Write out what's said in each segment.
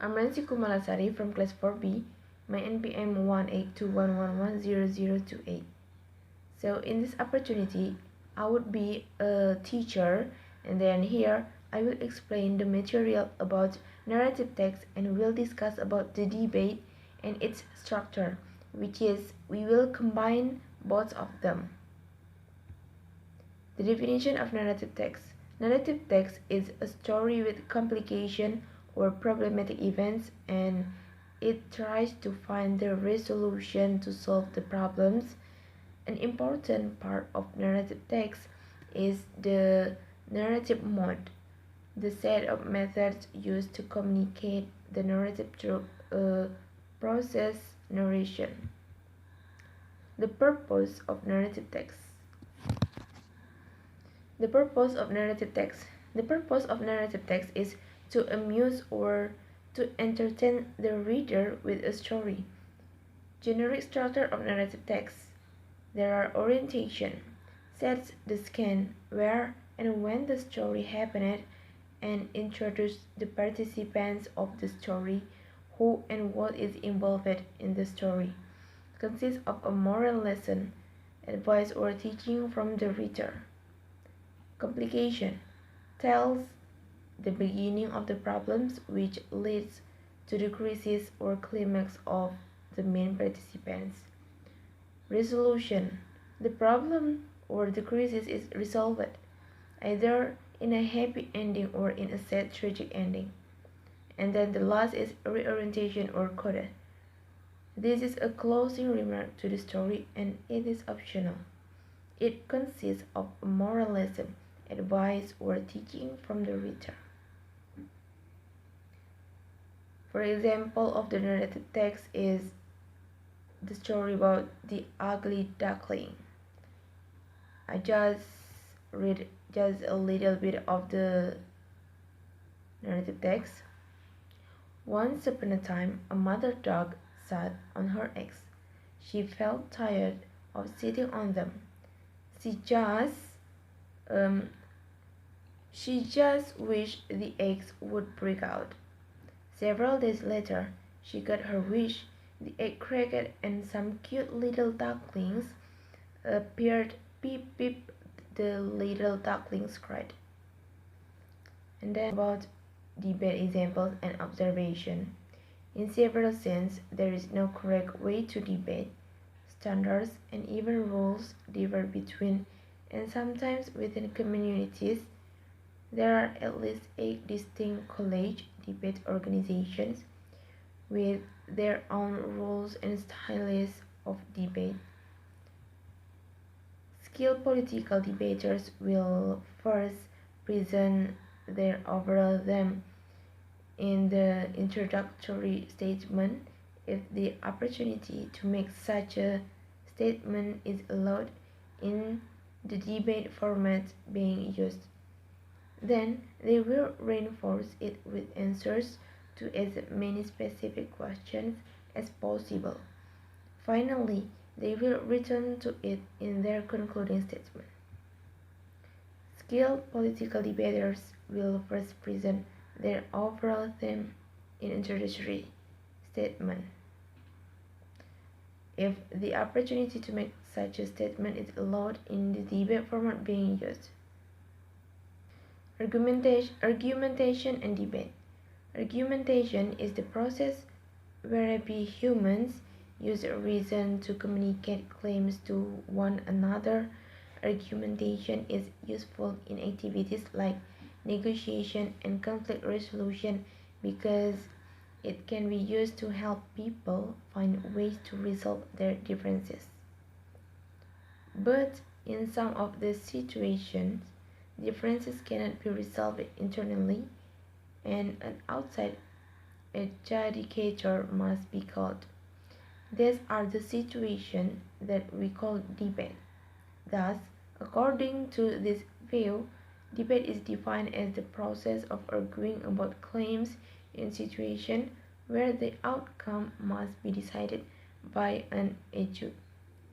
I'm Rensi Kumala from class 4B. My NPM 18211110028. So in this opportunity, I would be a teacher, and then here I will explain the material about narrative text and will discuss about the debate and its structure, which is we will combine both of them. The definition of narrative text. Narrative text is a story with complication or problematic events, and it tries to find the resolution to solve the problems. An important part of narrative text is the narrative mode, the set of methods used to communicate the narrative through a process narration. The purpose of narrative text. The purpose of narrative text. The purpose of narrative text is to amuse or to entertain the reader with a story. Generic structure of narrative text. There are orientation, sets the scene, where and when the story happened, and introduce the participants of the story, who and what is involved in the story. Consists of a moral lesson, advice or teaching from the reader. Complication tells the beginning of the problems which leads to the crisis or climax of the main participants. Resolution. The problem or the crisis is resolved either in a happy ending or in a sad tragic ending. And then the last is reorientation or coda. This is a closing remark to the story and it is optional. It consists of a moral lesson, advice or teaching from the reader. For example of the narrative text is the story about the ugly duckling. I just read just a little bit of the narrative text. Once upon a time, a mother dog sat on her eggs. She felt tired of sitting on them. She just wished the eggs would break out. Several days later, she got her wish. The egg cracked and some cute little ducklings appeared. Peep, peep, the little ducklings cried. And then about debate examples and observation. In several senses, there is no correct way to debate. Standards and even rules differ between and sometimes within communities. There are at least 8 distinct college debate organizations with their own rules and styles of debate. Skilled political debaters will first present their overall theme in the introductory statement. If the opportunity to make such a statement is allowed in the debate format being used, then they will reinforce it with answers to as many specific questions as possible. Finally, they will return to it in their concluding statement. Skilled political debaters will first present their overall theme in introductory statement. If the opportunity to make such a statement is allowed in the debate format being used. Argumentation and debate. Argumentation is the process whereby humans use reason to communicate claims to one another. Argumentation is useful in activities like negotiation and conflict resolution because it can be used to help people find ways to resolve their differences. But in some of the situations, differences cannot be resolved internally, and an outside adjudicator must be called. These are the situations that we call debate. Thus, according to this view, debate is defined as the process of arguing about claims in situations where the outcome must be decided by an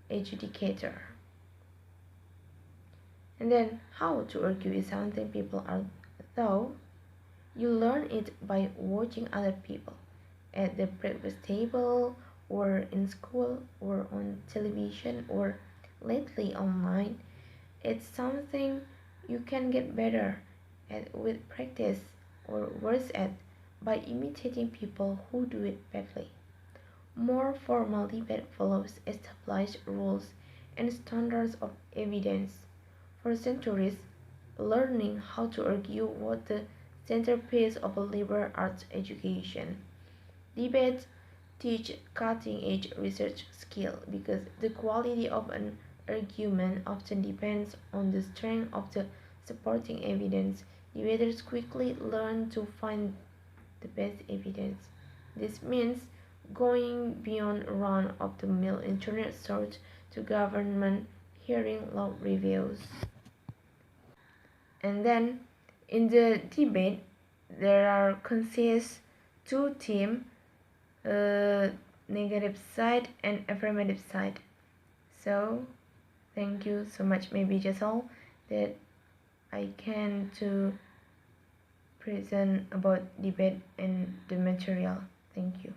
adjudicator. And then, how to argue is something people are thought. You learn it by watching other people at the breakfast table, or in school, or on television, or lately online. It's something you can get better at with practice, or worse at by imitating people who do it badly. More formal debate follows established rules and standards of evidence. For centuries, learning how to argue was the centerpiece of a liberal arts education. Debates teach cutting-edge research skill because the quality of an argument often depends on the strength of the supporting evidence. Debaters quickly learn to find the best evidence. This means going beyond run-of-the-mill internet search to government hearing law reviews. And then in the debate, there are consists two teams, negative side and affirmative side. So thank you so much. Maybe just all that I can to present about debate and the material. Thank you.